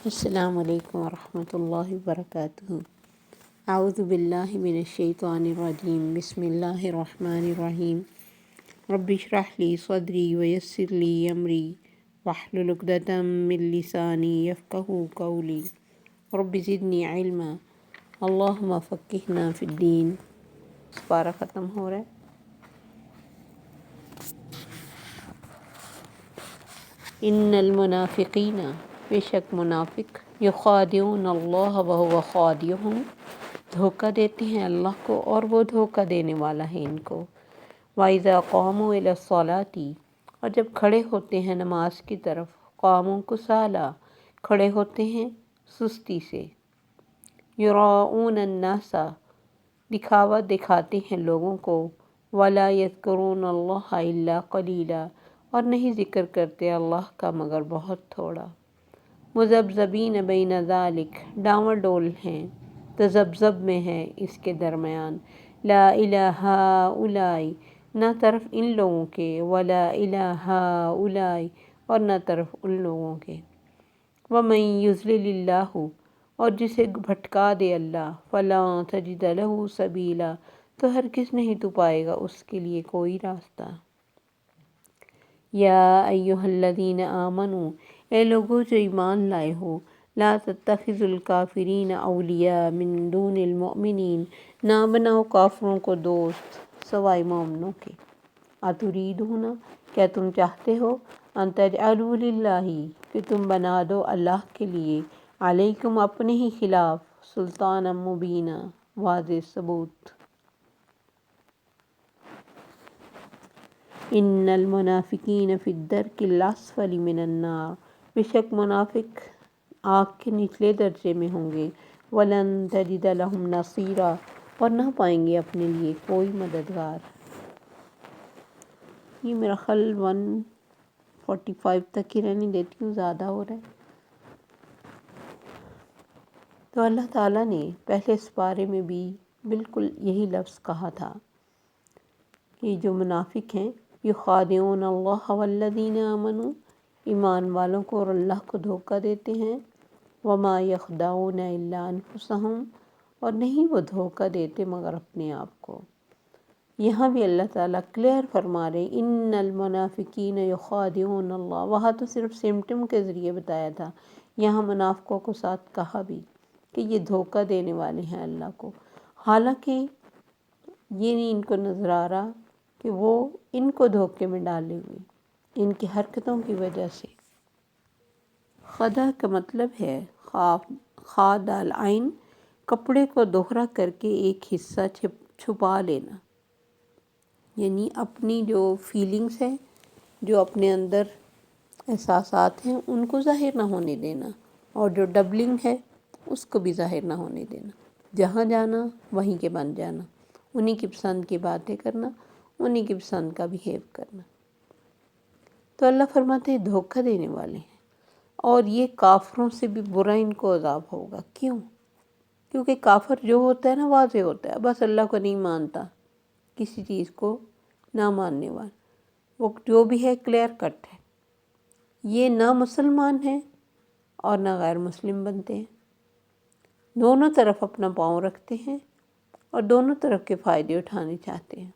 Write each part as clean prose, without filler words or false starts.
السلام علیکم ورحمۃ اللہ وبرکاتہ۔ اعوذ باللہ من الشیطان الرجیم، بسم اللہ الرحمن الرحیم۔ رب اشرح لی صدری ویسر لی امری واحلل عقدۃ من لسانی یفقہوا قولی رب زدنی علما اللہم فقہنا فی الدین۔ پارہ ختم ہو رہا ہے۔ ان المنافقین، بے شک منافق، یخادعون اللہ وہو خادعہم، دھوکہ دیتے ہیں اللہ کو اور وہ دھوکہ دینے والا ہے ان کو۔ وَإِذَا قَامُوا إِلَى الصَّلَاةِ، اور جب کھڑے ہوتے ہیں نماز کی طرف، قاموا کسالی، کھڑے ہوتے ہیں سستی سے، یراؤون الناس، دکھاوا دکھاتے ہیں لوگوں کو، وَلَا يَذْكُرُونَ اللَّهَ إِلَّا قَلِيلًا، اور نہیں ذکر کرتے اللہ کا مگر بہت تھوڑا۔ مذبذبین بین ذالک، ڈاواں ڈول ہیں، تذبذب میں ہے اس کے درمیان، لا الہ ہؤلاء، نہ طرف ان لوگوں کے، ولا الہ ہؤلاء، اور نہ طرف ان لوگوں کے۔ ومن یضلل اللہ، اور جسے بھٹکا دے اللہ، فلا تجد لہ سبیلا، تو ہرگز نہیں تو پائے گا اس کے لیے کوئی راستہ۔ یا ایہا الذین آمنوا، اے لوگو جو ایمان لائے ہو، لا تتخذوا الکافرین اولیاء من دون المؤمنین، نہ بناؤ کافروں کو دوست سوائے مومنوں کے۔ اتریدون، کیا تم چاہتے ہو، ان تجعلوا للہ، کہ تم بنا دو اللہ کے لیے، علیکم اپنے ہی خلاف، سلطانا مبینا، واضح ثبوت۔ ان المنافقین فی الدرک الاسفل من النار، بے شک منافق آگ کے نچلے درجے میں ہوں گے، ولن تجد لہم نصیرا، اور نہ پائیں گے اپنے لیے کوئی مددگار۔ یہ میرا خیال 145 تک ہی رہنے دیتی ہوں، زیادہ ہو رہا ہے۔ تو اللہ تعالیٰ نے پہلے اس بارے میں بھی بالکل یہی لفظ کہا تھا کہ جو منافق ہیں، یخادعون اللہ والذین آمنوا، ایمان والوں کو اور اللہ کو دھوکہ دیتے ہیں، وما یخدعون الا انفسہم، اور نہیں وہ دھوکہ دیتے مگر اپنے آپ کو۔ یہاں بھی اللہ تعالیٰ کلیئر فرما رہے ہیں، ان المنافقین یخادعون اللہ، وہاں تو صرف سمٹم کے ذریعے بتایا تھا، یہاں منافقوں کو ساتھ کہا بھی کہ یہ دھوکہ دینے والے ہیں اللہ کو، حالانکہ یہ نہیں ان کو نظر آ رہا کہ وہ ان کو دھوکے میں ڈالے ہوئے ان کی حرکتوں کی وجہ سے۔ خدع کا مطلب ہے خاد العین، کپڑے کو دوہرا کر کے ایک حصہ چھپا لینا، یعنی اپنی جو فیلنگز ہیں، جو اپنے اندر احساسات ہیں، ان کو ظاہر نہ ہونے دینا، اور جو ڈبلنگ ہے اس کو بھی ظاہر نہ ہونے دینا، جہاں جانا وہیں کے بن جانا، انہی کی پسند کی باتیں کرنا، انہی کی پسند کا بیہیو کرنا۔ تو اللہ فرماتے ہیں دھوکہ دینے والے ہیں، اور یہ کافروں سے بھی برا ان کو عذاب ہوگا۔ کیوں؟ کیونکہ کافر جو ہوتا ہے نا، واضح ہوتا ہے، بس اللہ کو نہیں مانتا، کسی چیز کو نہ ماننے والا، وہ جو بھی ہے کلیئر کٹ ہے۔ یہ نہ مسلمان ہیں اور نہ غیر مسلم بنتے ہیں، دونوں طرف اپنا پاؤں رکھتے ہیں اور دونوں طرف کے فائدے اٹھانے چاہتے ہیں۔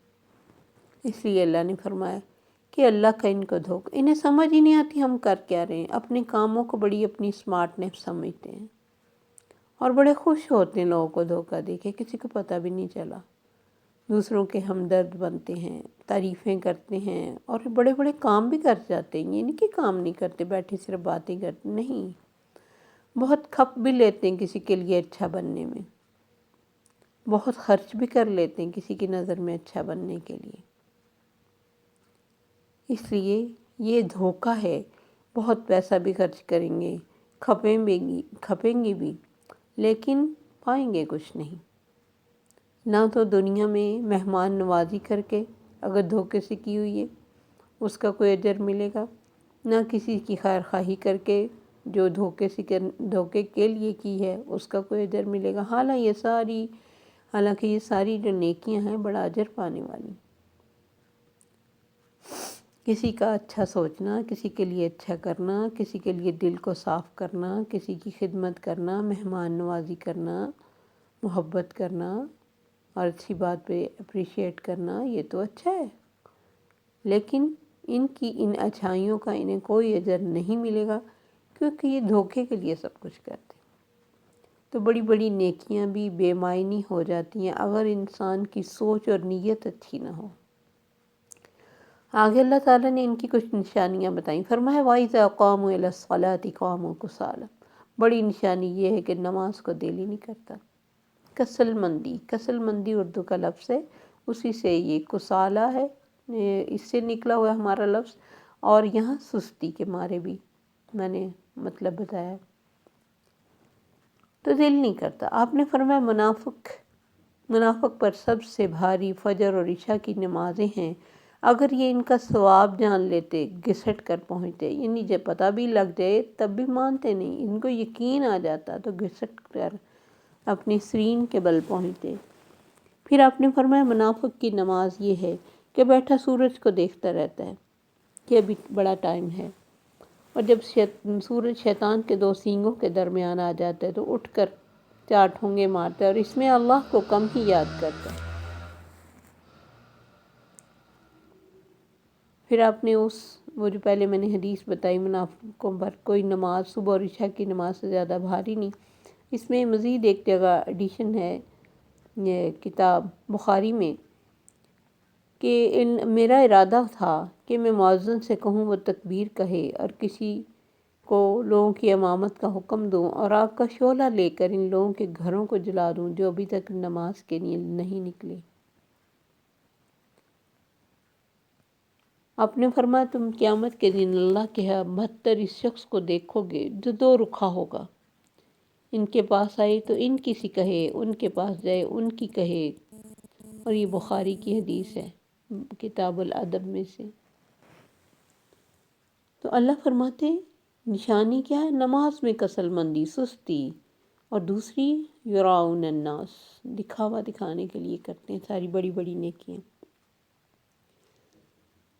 اس لیے اللہ نے فرمایا کہ اللہ کا ان کو دھوکہ، انہیں سمجھ ہی نہیں آتی ہم کر کیا رہے ہیں، اپنے کاموں کو بڑی اپنی اسمارٹنیس سمجھتے ہیں اور بڑے خوش ہوتے ہیں لوگوں کو دھوکہ دے کے، کسی کو پتہ بھی نہیں چلا، دوسروں کے ہمدرد بنتے ہیں، تعریفیں کرتے ہیں اور بڑے بڑے کام بھی کر جاتے ہیں۔ یہ نہیں کہ کام نہیں کرتے، بیٹھے صرف باتیں کرتے، نہیں، بہت کھپ بھی لیتے ہیں کسی کے لیے اچھا بننے میں، بہت خرچ بھی کر لیتے ہیں کسی کی نظر میں اچھا بننے کے لیے۔ اس لیے یہ دھوکہ ہے، بہت پیسہ بھی خرچ کریں گے، کھپیں گے بھی، لیکن پائیں گے کچھ نہیں، نہ تو دنیا میں مہمان نوازی کر کے اگر دھوکے سے کی ہوئی ہے اس کا کوئی اجر ملے گا، نہ کسی کی خیر خواہی کر کے جو دھوکے کے لیے کی ہے اس کا کوئی اجر ملے گا، حالانکہ یہ ساری جو نیکیاں ہیں بڑا اجر پانے والی۔ کسی کا اچھا سوچنا، کسی کے لیے اچھا کرنا، کسی کے لیے دل کو صاف کرنا، کسی کی خدمت کرنا، مہمان نوازی کرنا، محبت کرنا اور اچھی بات پہ اپریشیٹ کرنا، یہ تو اچھا ہے، لیکن ان اچھائیوں کا انہیں کوئی اجر نہیں ملے گا، کیونکہ یہ دھوکے کے لیے سب کچھ کرتے ہیں۔ تو بڑی بڑی نیکیاں بھی بے معنی ہو جاتی ہیں اگر انسان کی سوچ اور نیت اچھی نہ ہو۔ آگے اللہ تعالیٰ نے ان کی کچھ نشانیاں بتائیں، فرمایا وَإِذَا قَامُوا إِلَى الصَّلَاةِ قَامُوا كُسَالَىٰ۔ بڑی نشانی یہ ہے کہ نماز کو دل ہی نہیں کرتا۔ کسل مندی اردو کا لفظ ہے، اسی سے یہ کسالہ ہے، اس سے نکلا ہوا ہمارا لفظ، اور یہاں سستی کے مارے بھی میں نے مطلب بتایا، تو دل نہیں کرتا۔ آپ نے فرمایا منافق پر سب سے بھاری فجر اور عشاء کی نمازیں ہیں، اگر یہ ان کا ثواب جان لیتے گھسٹ کر پہنچتے، یعنی جب پتہ بھی لگ جائے تب بھی مانتے نہیں، ان کو یقین آ جاتا تو گھسٹ کر اپنی سرین کے بل پہنچتے۔ پھر آپ نے فرمایا منافق کی نماز یہ ہے کہ بیٹھا سورج کو دیکھتا رہتا ہے کہ ابھی بڑا ٹائم ہے، اور جب سورج شیطان کے دو سینگوں کے درمیان آ جاتا ہے تو اٹھ کر 4 ٹھونگے مارتا ہے، اور اس میں اللہ کو کم ہی یاد کرتا ہے۔ پھر آپ نے وہ جو پہلے میں نے حدیث بتائی، منافقوں پر کوئی نماز صبح اور عشاء کی نماز سے زیادہ بھاری نہیں، اس میں مزید ایک جگہ ایڈیشن ہے یہ کتاب بخاری میں، کہ میرا ارادہ تھا کہ میں مؤذن سے کہوں وہ تکبیر کہے اور کسی کو لوگوں کی امامت کا حکم دوں اور آگ کا شعلہ لے کر ان لوگوں کے گھروں کو جلا دوں جو ابھی تک نماز کے لیے نہیں نکلے۔ آپ نے فرمایا تم قیامت کے دن اللہ کے ہاں بدتر اس شخص کو دیکھو گے جو 2 رخا ہوگا، ان کے پاس آئے تو ان کی سی کہے، ان کے پاس جائے ان کی کہے، اور یہ بخاری کی حدیث ہے کتاب الادب میں سے۔ تو اللہ فرماتے نشانی کیا ہے؟ نماز میں کسل مندی، سستی، اور دوسری یراؤن الناس، دکھاوا دکھانے کے لیے کرتے ہیں ساری بڑی بڑی نیکیاں۔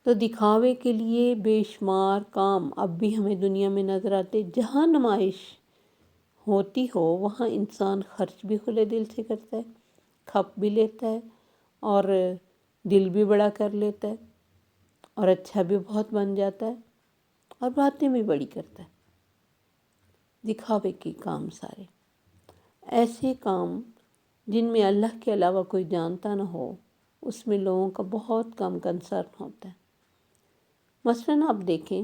تو دکھاوے کے لیے بے شمار کام اب بھی ہمیں دنیا میں نظر آتے، جہاں نمائش ہوتی ہو وہاں انسان خرچ بھی کھلے دل سے کرتا ہے، کھپ بھی لیتا ہے، اور دل بھی بڑا کر لیتا ہے، اور اچھا بھی بہت بن جاتا ہے، اور باتیں بھی بڑی کرتا ہے۔ دکھاوے کے کام سارے ایسے کام جن میں اللہ کے علاوہ کوئی جانتا نہ ہو، اس میں لوگوں کا بہت کم کنسرن ہوتا ہے۔ مثلاً آپ دیکھیں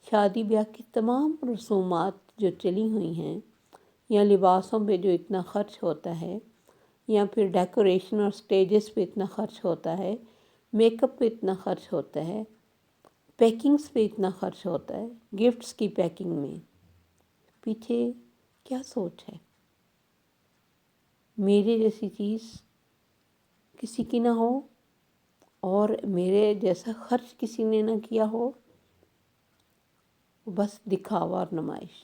شادی بیاہ کی تمام رسومات جو چلی ہوئی ہیں، یا لباسوں پہ جو اتنا خرچ ہوتا ہے، یا پھر ڈیکوریشن اور سٹیجز پہ اتنا خرچ ہوتا ہے، میک اپ پہ اتنا خرچ ہوتا ہے، پیکنگز پہ اتنا خرچ ہوتا ہے، گفٹس کی پیکنگ میں، پیچھے کیا سوچ ہے؟ میرے جیسی چیز کسی کی نہ ہو اور میرے جیسا خرچ کسی نے نہ کیا ہو، بس دکھاوا اور نمائش۔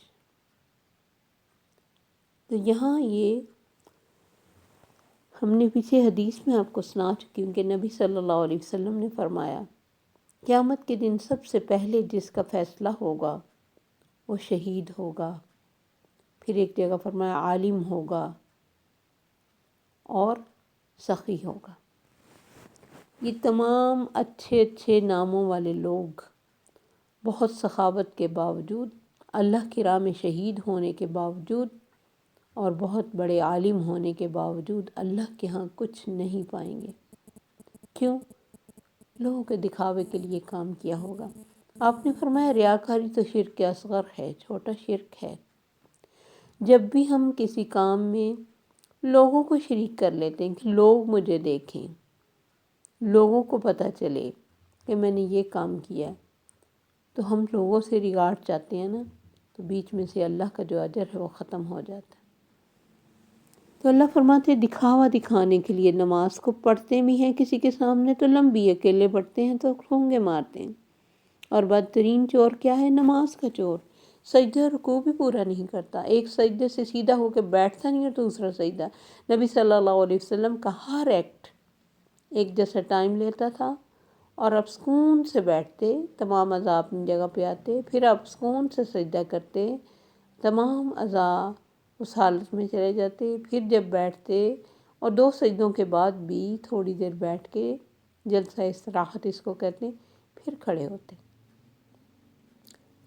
تو یہاں یہ ہم نے پیچھے حدیث میں آپ کو سنا چکی ہوں کہ نبی صلی اللہ علیہ وسلم نے فرمایا قیامت کے دن سب سے پہلے جس کا فیصلہ ہوگا وہ شہید ہوگا، پھر ایک جگہ فرمایا عالم ہوگا اور سخی ہوگا۔ یہ تمام اچھے اچھے ناموں والے لوگ بہت سخاوت کے باوجود، اللہ کی راہ میں شہید ہونے کے باوجود، اور بہت بڑے عالم ہونے کے باوجود اللہ کے ہاں کچھ نہیں پائیں گے۔ کیوں؟ لوگوں کے دکھاوے کے لیے کام کیا ہوگا۔ آپ نے فرمایا ریاکاری تو شرک اصغر ہے، چھوٹا شرک ہے۔ جب بھی ہم کسی کام میں لوگوں کو شریک کر لیتے ہیں کہ لوگ مجھے دیکھیں، لوگوں کو پتہ چلے کہ میں نے یہ کام کیا، تو ہم لوگوں سے ریگارڈ چاہتے ہیں نا، تو بیچ میں سے اللہ کا جو اجر ہے وہ ختم ہو جاتا ہے۔ تو اللہ فرماتے ہیں دکھاوا دکھانے کے لیے نماز کو پڑھتے بھی ہیں کسی کے سامنے تو لمبی، اکیلے پڑھتے ہیں تو ٹھونگے مارتے ہیں، اور بدترین چور کیا ہے؟ نماز کا چور، سجدہ رکوع بھی پورا نہیں کرتا، ایک سجدے سے سیدھا ہو کے بیٹھتا نہیں ہے، دوسرا سجدہ۔ نبی صلی اللہ علیہ وسلم کا ہر ایکٹ ایک جیسا ٹائم لیتا تھا، اور اب سکون سے بیٹھتے، تمام اعضاء اپنی جگہ پہ آتے، پھر اب سکون سے سجدہ کرتے، تمام اعضاء اس حالت میں چلے جاتے، پھر جب بیٹھتے اور 2 سجدوں کے بعد بھی تھوڑی دیر بیٹھ کے جلسہ استراحت اس کو کہتے ہیں، پھر کھڑے ہوتے۔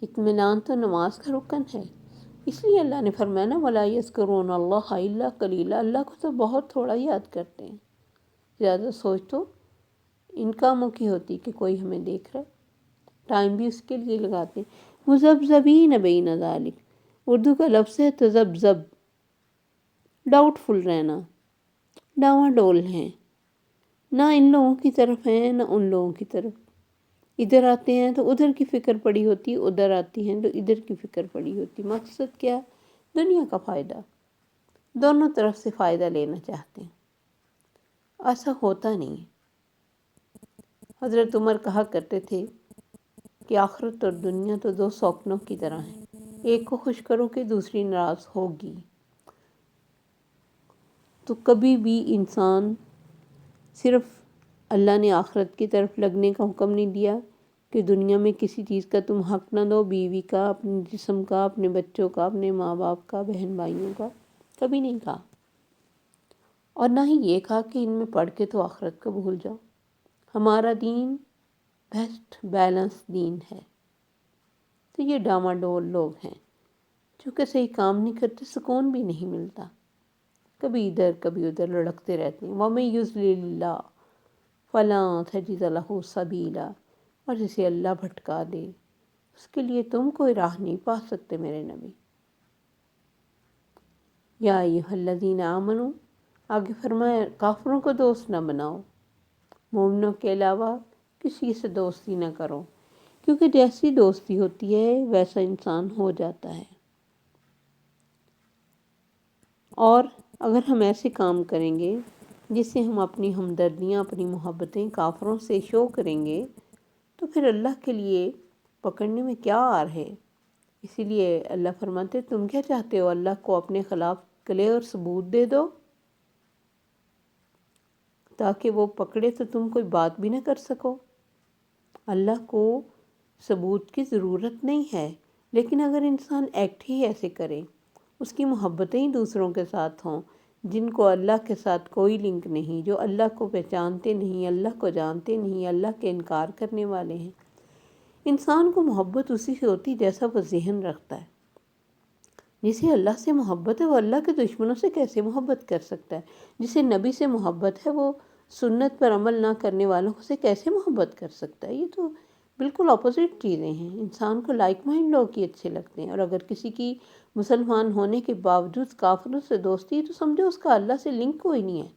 اطمینان تو نماز کا رکن ہے، اس لیے اللہ نے فرمایا نا وَلَا يَذْكُرُونَ اللَّهَ إِلَّا قَلِيلًا، اللہ کو تو بہت تھوڑا یاد کرتے ہیں، زیادہ سوچ تو ان کاموں کی ہوتی کہ کوئی ہمیں دیکھ رہا ہے، ٹائم بھی اس کے لیے لگاتے ہیں۔ مُذَبذَبِينَ بَيْنَ ذَلِكَ، اردو کا لفظ ہے تذبذب، ڈاؤٹ فل رہنا، ڈاواں ڈول ہیں، نہ ان لوگوں کی طرف ہیں نہ ان لوگوں کی طرف، ادھر آتے ہیں تو ادھر کی فکر پڑی ہوتی، ادھر آتی ہیں تو ادھر کی فکر پڑی ہوتی۔ مقصد کیا؟ دنیا کا فائدہ، دونوں طرف سے فائدہ لینا چاہتے ہیں، ایسا ہوتا نہیں ہے۔ حضرت عمر کہا کرتے تھے کہ آخرت اور دنیا تو 2 سوکنوں کی طرح ہیں، ایک کو خوش کرو کہ دوسری ناراض ہوگی۔ تو کبھی بھی انسان صرف اللہ نے آخرت کی طرف لگنے کا حکم نہیں دیا کہ دنیا میں کسی چیز کا تم حق نہ دو، بیوی کا، اپنے جسم کا، اپنے بچوں کا، اپنے ماں باپ کا، بہن بھائیوں کا، کبھی نہیں کہا۔ اور نہ ہی یہ کہا کہ ان میں پڑھ کے تو آخرت کو بھول جاؤ۔ ہمارا دین بیسٹ بیلنس دین ہے۔ تو یہ ڈاما ڈول لوگ ہیں جو کہ صحیح کام نہیں کرتے، سکون بھی نہیں ملتا، کبھی ادھر کبھی ادھر لڑکتے رہتے ہیں۔ وَمَن يُضْلِلِ اللَّهُ فَلَن تَجِدَ لَهُ سَبِيلًا، اور جسے اللہ بھٹکا دے اس کے لیے تم کوئی راہ نہیں پا سکتے میرے نبی۔ یا ایھا الذین آمنوا، آگے فرمایا کافروں کو دوست نہ بناؤ، مومنوں کے علاوہ کسی سے دوستی نہ کرو، کیونکہ جیسی دوستی ہوتی ہے ویسا انسان ہو جاتا ہے۔ اور اگر ہم ایسے کام کریں گے جس سے ہم اپنی ہمدردیاں، اپنی محبتیں کافروں سے شو کریں گے تو پھر اللہ کے لیے پکڑنے میں کیا آر ہے؟ اسی لیے اللہ فرماتے تم کیا چاہتے ہو اللہ کو اپنے خلاف کلیئر ثبوت دے دو تاکہ وہ پکڑے تو تم کوئی بات بھی نہ کر سکو۔ اللہ کو ثبوت کی ضرورت نہیں ہے، لیکن اگر انسان ایکٹ ہی ایسے کرے، اس کی محبتیں ہی دوسروں کے ساتھ ہوں جن کو اللہ کے ساتھ کوئی لنک نہیں، جو اللہ کو پہچانتے نہیں، اللہ کو جانتے نہیں، اللہ کے انکار کرنے والے ہیں۔ انسان کو محبت اسی سے ہوتی جیسا وہ ذہن رکھتا ہے۔ جسے اللہ سے محبت ہے وہ اللہ کے دشمنوں سے کیسے محبت کر سکتا ہے؟ جسے نبی سے محبت ہے وہ سنت پر عمل نہ کرنے والوں سے کیسے محبت کر سکتا ہے؟ یہ تو بالکل اپوزٹ چیزیں ہیں۔ انسان کو لائک مائنڈ لوگ ہی اچھے لگتے ہیں، اور اگر کسی کی مسلمان ہونے کے باوجود کافروں سے دوستی ہے تو سمجھو اس کا اللہ سے لنک کوئی نہیں ہے،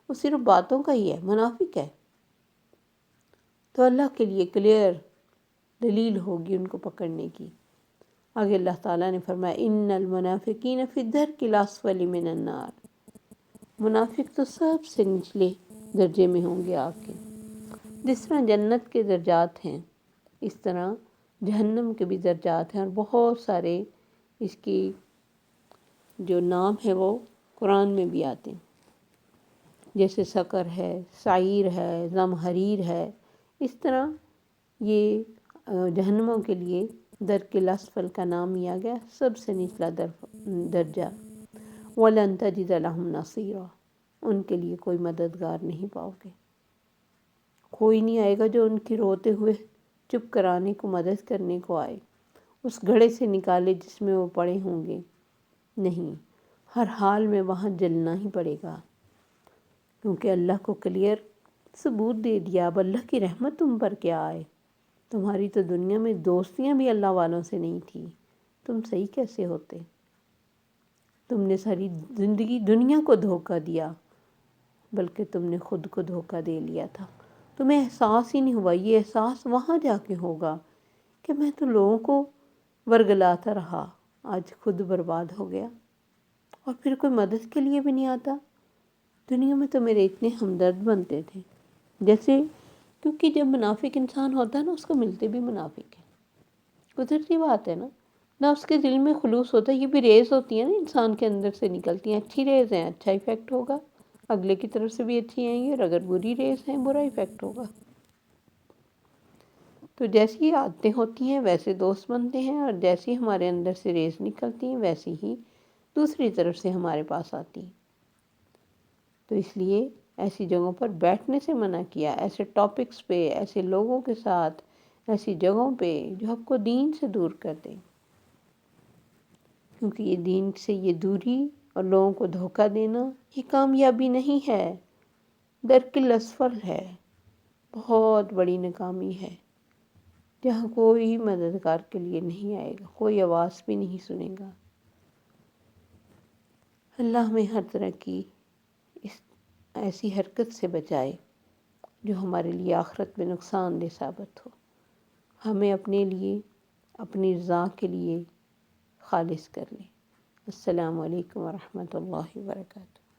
وہ صرف باتوں کا ہی ہے، منافق ہے۔ تو اللہ کے لیے کلیئر دلیل ہوگی ان کو پکڑنے کی۔ آگے اللہ تعالیٰ نے فرمایا ان المنافقین فی الدرک الاسفل من النار، منافق تو سب سے نچلے درجے میں ہوں گے آگ کے۔ جس طرح جنت کے درجات ہیں اس طرح جہنم کے بھی درجات ہیں، اور بہت سارے اس کی جو نام ہے وہ قرآن میں بھی آتے ہیں، جیسے سقر ہے، سعیر ہے، زمہریر ہے۔ اس طرح یہ جہنموں کے لیے درک الاسفل کا نام لیا گیا، سب سے نچلا درجہ۔ وَلَن تَجِدَ لَهُمْ نَصِيرًا، ان کے لیے کوئی مددگار نہیں پاؤ گے، کوئی نہیں آئے گا جو ان کی روتے ہوئے چپ کرانے کو، مدد کرنے کو آئے، اس گھڑے سے نکالے جس میں وہ پڑے ہوں گے۔ نہیں، ہر حال میں وہاں جلنا ہی پڑے گا، کیونکہ اللہ کو کلیئر ثبوت دے دیا۔ اب اللہ کی رحمت تم پر کیا آئے؟ تمہاری تو دنیا میں دوستیاں بھی اللہ والوں سے نہیں تھی، تم صحیح کیسے ہوتے؟ تم نے ساری زندگی دنیا کو دھوکہ دیا، بلکہ تم نے خود کو دھوکہ دے لیا تھا۔ تمہیں احساس ہی نہیں ہوا، یہ احساس وہاں جا کے ہوگا کہ میں تو لوگوں کو ورگلاتا رہا، آج خود برباد ہو گیا، اور پھر کوئی مدد کے لیے بھی نہیں آتا۔ دنیا میں تو میرے اتنے ہمدرد بنتے تھے، جیسے کیونکہ جب منافق انسان ہوتا ہے نا اس کو ملتے بھی منافق ہیں، قدرتی بات ہے نا، نہ اس کے دل میں خلوص ہوتا ہے۔ یہ بھی ریز ہوتی ہیں نا انسان کے اندر سے نکلتی ہیں، اچھی ریز ہیں اچھا ایفیکٹ ہوگا، اگلے کی طرف سے بھی اچھی آئیں گی، اور اگر بری ریز ہیں برا ایفیکٹ ہوگا۔ تو جیسی عادتیں ہوتی ہیں ویسے دوست بنتے ہیں، اور جیسی ہمارے اندر سے ریز نکلتی ہیں ویسی ہی دوسری طرف سے ہمارے پاس آتی ہیں۔ تو اس لیے ایسی جگہوں پر بیٹھنے سے منع کیا، ایسے ٹاپکس پہ، ایسے لوگوں کے ساتھ، ایسی جگہوں پہ جو آپ کو دین سے دور کر دیں، کیونکہ یہ دین سے یہ دوری اور لوگوں کو دھوکہ دینا یہ کامیابی نہیں ہے، درکل اسفل ہے، بہت بڑی ناکامی ہے، جہاں کوئی مددگار کے لیے نہیں آئے گا، کوئی آواز بھی نہیں سنے گا۔ اللہ ہمیں ہر طرح کی اس ایسی حرکت سے بچائے جو ہمارے لیے آخرت میں نقصان دہ ثابت ہو، ہمیں اپنے لیے اپنی رضا کے لیے خالص کر لیں۔ السلام علیکم ورحمۃ اللہ وبرکاتہ۔